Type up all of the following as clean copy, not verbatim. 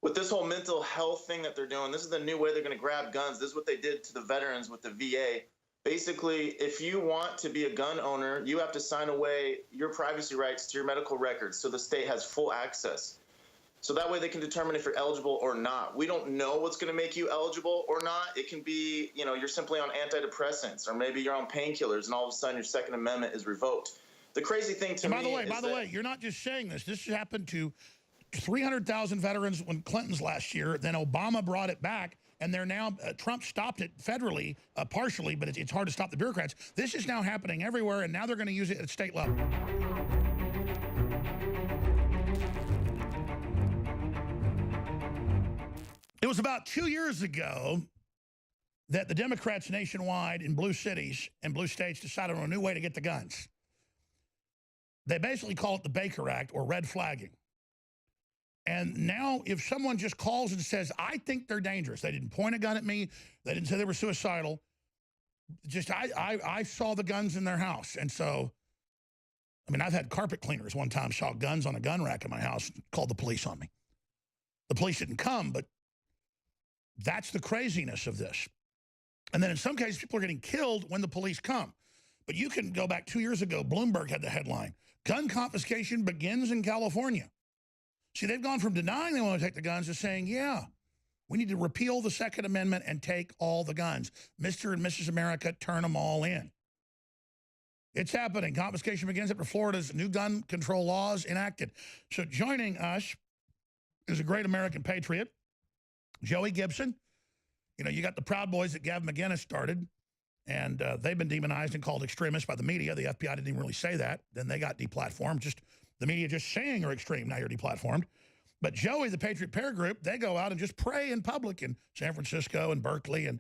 With this whole mental health thing that they're doing, this is the new way they're going to grab guns. This is what they did to the veterans with the VA. Basically, if you want to be a gun owner, you have to sign away your privacy rights to your medical records so the state has full access. So that way they can determine if you're eligible or not. We don't know what's going to make you eligible or not. It can be, you're simply on antidepressants, or maybe you're on painkillers and all of a sudden your Second Amendment is revoked. The crazy thing to me is by the way, you're not just saying this. This happened to 300,000 veterans when Clinton's last year. Then Obama brought it back, and they're now, Trump stopped it federally, partially, but it's hard to stop the bureaucrats. This is now happening everywhere, and now they're going to use it at state level. It was about 2 years ago that the Democrats nationwide in blue cities and blue states decided on a new way to get the guns. They basically call it the Baker Act, or red flagging. And now if someone just calls and says, I think they're dangerous, they didn't point a gun at me, they didn't say they were suicidal, just I saw the guns in their house. And so, I mean, I've had carpet cleaners one time saw guns on a gun rack in my house and called the police on me. The police didn't come, but that's the craziness of this. And then in some cases, people are getting killed when the police come. But you can go back 2 years ago, Bloomberg had the headline, gun confiscation begins in California. See, they've gone from denying they want to take the guns to saying, yeah, we need to repeal the Second Amendment and take all the guns. Mr. and Mrs. America, turn them all in. It's happening. Confiscation begins after Florida's new gun control laws enacted. So joining us is a great American patriot, Joey Gibson. You know, you got the Proud Boys that Gavin McInnes started, and they've been demonized and called extremists by the media. The FBI didn't even really say that. Then they got deplatformed. Just the media just saying you're extreme, now you're deplatformed. But Joey, the Patriot Prayer Group, they go out and just pray in public in San Francisco and Berkeley and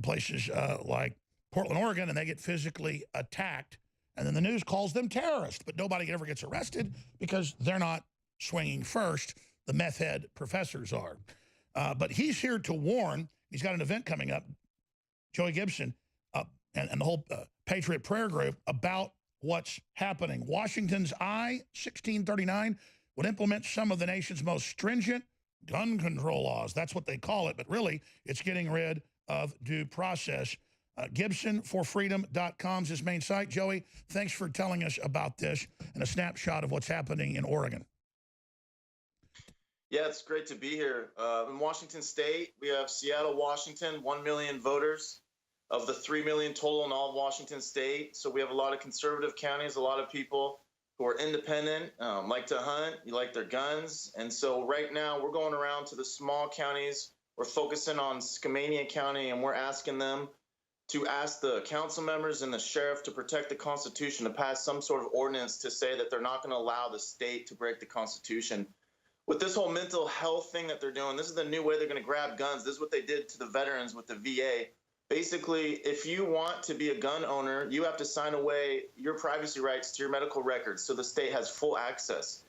places like Portland, Oregon, and they get physically attacked. And then the news calls them terrorists, but nobody ever gets arrested because they're not swinging first. The meth head professors are. But he's here to warn. He's got an event coming up, Joey Gibson, and the whole Patriot Prayer Group, about what's happening. Washington's I-1639 would implement some of the nation's most stringent gun control laws. That's what they call it, but really it's getting rid of due process. GibsonForFreedom.com is his main site. Joey, thanks for telling us about this and a snapshot of what's happening in Oregon. Yeah, it's great to be here. In Washington State, we have Seattle, Washington, 1 million voters of the 3 million total in all of Washington State. So we have a lot of conservative counties, a lot of people who are independent, like to hunt, you like their guns. And so right now we're going around to the small counties. We're focusing on Skamania County, and we're asking them to ask the council members and the sheriff to protect the Constitution, to pass some sort of ordinance to say that they're not going to allow the state to break the Constitution. With this whole mental health thing that they're doing, this is the new way they're going to grab guns. This is what they did to the veterans with the VA. Basically, if you want to be a gun owner, you have to sign away your privacy rights to your medical records so the state has full access.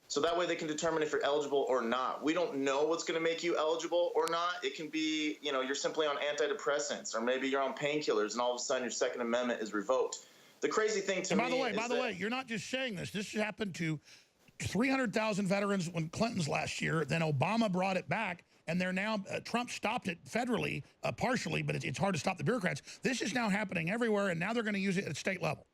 So that way they can determine if you're eligible or not. We don't know what's going to make you eligible or not. It can be, you're simply on antidepressants, or maybe you're on painkillers and all of a sudden your Second Amendment is revoked. The crazy thing to me is by the way, you're not just saying this. This happened to 300,000 veterans when Clinton's last year. Then Obama brought it back, and they're now, Trump stopped it federally, partially, but it's hard to stop the bureaucrats. This is now happening everywhere, and now they're going to use it at state level.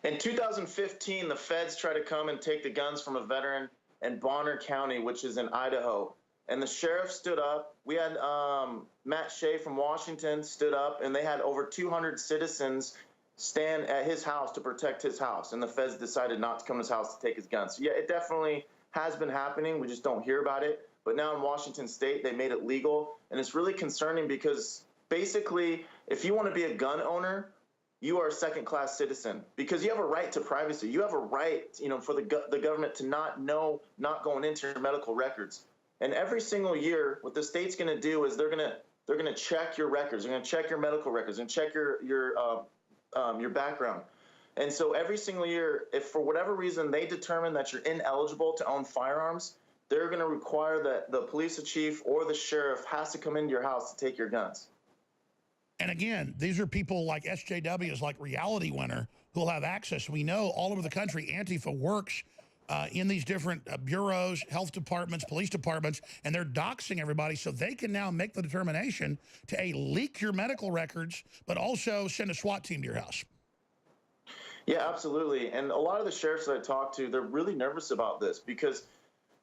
In 2015, the feds tried to come and take the guns from a veteran in Bonner County, which is in Idaho. And the sheriff stood up. We had Matt Shea from Washington stood up, and they had over 200 citizens stand at his house to protect his house. And the feds decided not to come to his house to take his guns. So yeah, it definitely has been happening. We just don't hear about it. But now in Washington State, they made it legal. And it's really concerning because basically, if you want to be a gun owner, you are a second-class citizen because you have a right to privacy. You have a right, for the government to not know, not going into your medical records. And every single year, what the state's going to do is they're going to check your records. They're going to check your medical records and check your background. And so every single year, if for whatever reason they determine that you're ineligible to own firearms, they're going to require that the police chief or the sheriff has to come into your house to take your guns. And again, these are people like SJWs, like Reality Winner, who will have access. We know all over the country, Antifa works in these different bureaus, health departments, police departments, and they're doxing everybody so they can now make the determination to leak your medical records, but also send a SWAT team to your house. Yeah, absolutely. And a lot of the sheriffs that I talk to, they're really nervous about this because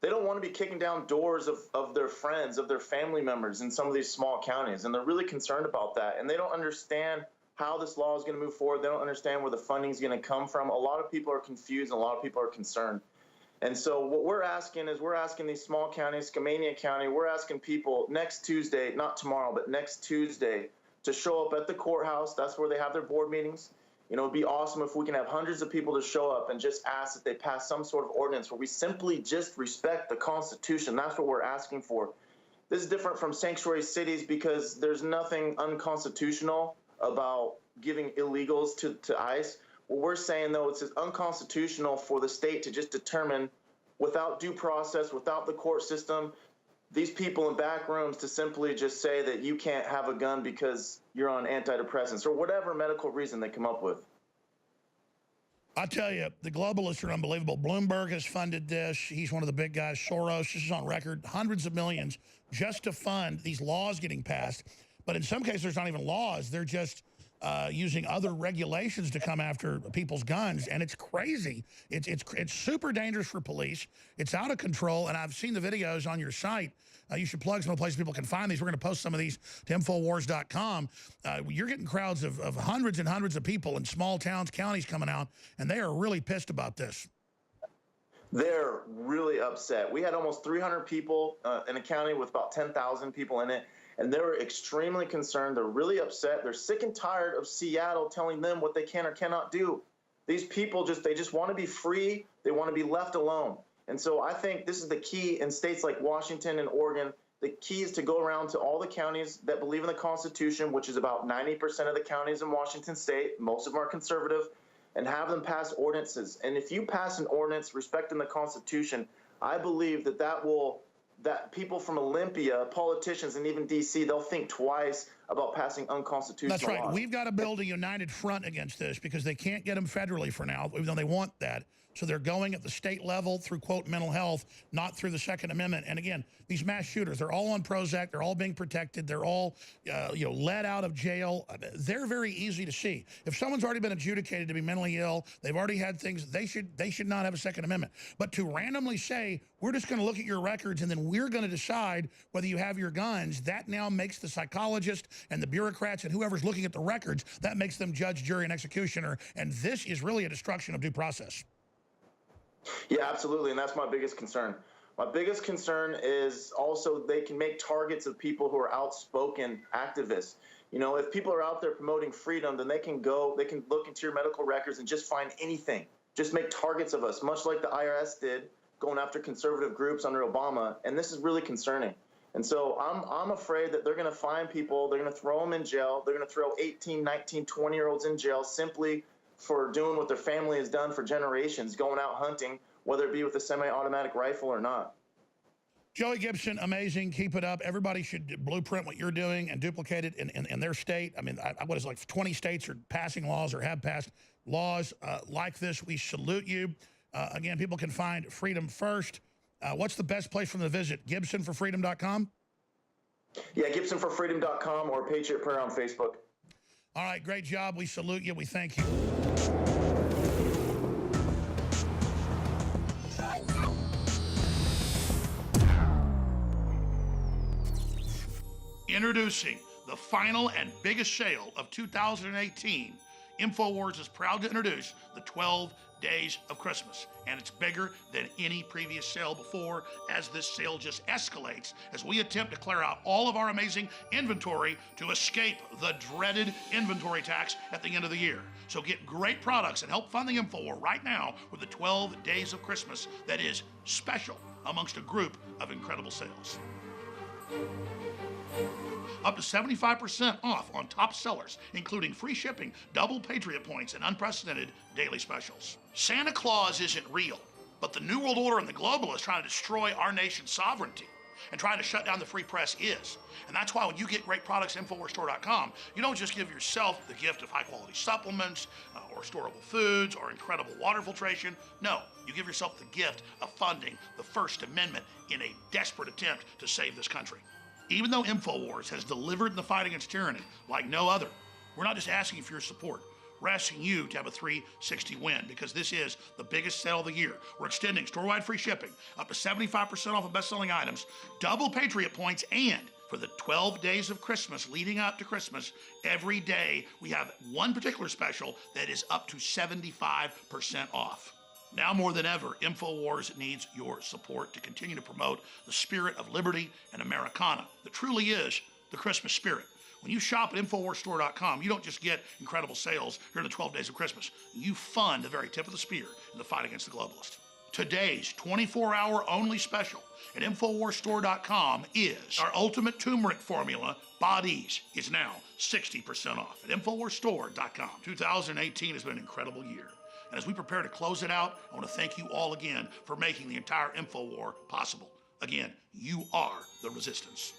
they don't want to be kicking down doors of their friends, of their family members in some of these small counties. And they're really concerned about that. And they don't understand how this law is going to move forward. They don't understand where the funding is going to come from. A lot of people are confused and a lot of people are concerned. And so what we're asking is we're asking these small counties, Skamania County, we're asking people next Tuesday, not tomorrow, but next Tuesday, to show up at the courthouse. That's where they have their board meetings. You know, it'd be awesome if we can have hundreds of people to show up and just ask that they pass some sort of ordinance where we simply just respect the Constitution. That's what we're asking for. This is different from sanctuary cities because there's nothing unconstitutional about giving illegals to ICE. What we're saying, though, it's unconstitutional for the state to just determine without due process, without the court system, these people in back rooms to simply just say that you can't have a gun because you're on antidepressants or whatever medical reason they come up with. I tell you, the globalists are unbelievable. Bloomberg has funded this. He's one of the big guys. Soros, this is on record, hundreds of millions just to fund these laws getting passed. But in some cases, there's not even laws. They're just using other regulations to come after people's guns, and it's crazy. It's super dangerous for police. It's out of control, and I've seen the videos on your site. You should plug some of the places people can find these. We're going to post some of these to Infowars.com. You're getting crowds of hundreds and hundreds of people in small towns, counties coming out, and they are really pissed about this. They're really upset. We had almost 300 people in a county with about 10,000 people in it. And they're extremely concerned. They're really upset. They're sick and tired of Seattle telling them what they can or cannot do. These people they just want to be free. They want to be left alone. And so I think this is the key in states like Washington and Oregon. The key is to go around to all the counties that believe in the Constitution, which is about 90% of the counties in Washington state. Most of them are conservative, and have them pass ordinances. And if you pass an ordinance respecting the Constitution, I believe that people from Olympia, politicians, and even D.C., they'll think twice about passing unconstitutional laws. That's right. We've got to build a united front against this because they can't get them federally for now, even though they want that. So they're going at the state level through, quote, mental health, not through the Second Amendment. And again, these mass shooters, they're all on Prozac. They're all being protected. They're all, let out of jail. They're very easy to see. If someone's already been adjudicated to be mentally ill, they've already had things, they should not have a Second Amendment. But to randomly say, we're just going to look at your records and then we're going to decide whether you have your guns, that now makes the psychologist and the bureaucrats and whoever's looking at the records, that makes them judge, jury, and executioner. And this is really a destruction of due process. Yeah, absolutely, and that's my biggest concern. My biggest concern is also they can make targets of people who are outspoken activists. You know, if people are out there promoting freedom, then they can look into your medical records and just find anything. Just make targets of us, much like the IRS did, going after conservative groups under Obama, and this is really concerning. And so I'm afraid that they're going to find people, they're going to throw them in jail, they're going to throw 18, 19, 20-year-olds in jail simply for doing what their family has done for generations, going out hunting, whether it be with a semi-automatic rifle or not. Joey Gibson, amazing. Keep it up. Everybody should blueprint what you're doing and duplicate it in their state. I mean, what is it, like 20 states are passing laws or have passed laws like this. We salute you. Again, people can find Freedom First. What's the best place for them to visit? GibsonForFreedom.com? Yeah, GibsonForFreedom.com or Patriot Prayer on Facebook. All right, great job. We salute you. We thank you. Introducing the final and biggest sale of 2018, Infowars is proud to introduce the 12 Days of Christmas, and it's bigger than any previous sale before, as this sale just escalates as we attempt to clear out all of our amazing inventory to escape the dreaded inventory tax at the end of the year. So get great products and help fund the InfoWar right now with the 12 Days of Christmas that is special amongst a group of incredible sales. Up to 75% off on top sellers, including free shipping, double Patriot points, and unprecedented daily specials. Santa Claus isn't real, but the New World Order and the globalists trying to destroy our nation's sovereignty. and trying to shut down the free press is. And that's why when you get great products at InfoWarsStore.com, you don't just give yourself the gift of high-quality supplements or storable foods or incredible water filtration. No, you give yourself the gift of funding the First Amendment in a desperate attempt to save this country. Even though InfoWars has delivered in the fight against tyranny like no other, we're not just asking for your support. We're asking you to have a 360 win, because this is the biggest sale of the year. We're extending store-wide free shipping, up to 75% off of best-selling items, double Patriot points, and for the 12 days of Christmas leading up to Christmas, every day we have one particular special that is up to 75% off. Now more than ever, InfoWars needs your support to continue to promote the spirit of liberty and Americana that truly is the Christmas spirit. When you shop at InfoWarsStore.com, you don't just get incredible sales during the 12 days of Christmas. You fund the very tip of the spear in the fight against the globalists. Today's 24-hour only special at InfoWarsStore.com is our ultimate turmeric formula, Bodies, is now 60% off at InfoWarsStore.com. 2018 has been an incredible year. And as we prepare to close it out, I want to thank you all again for making the entire InfoWar possible. Again, you are the resistance.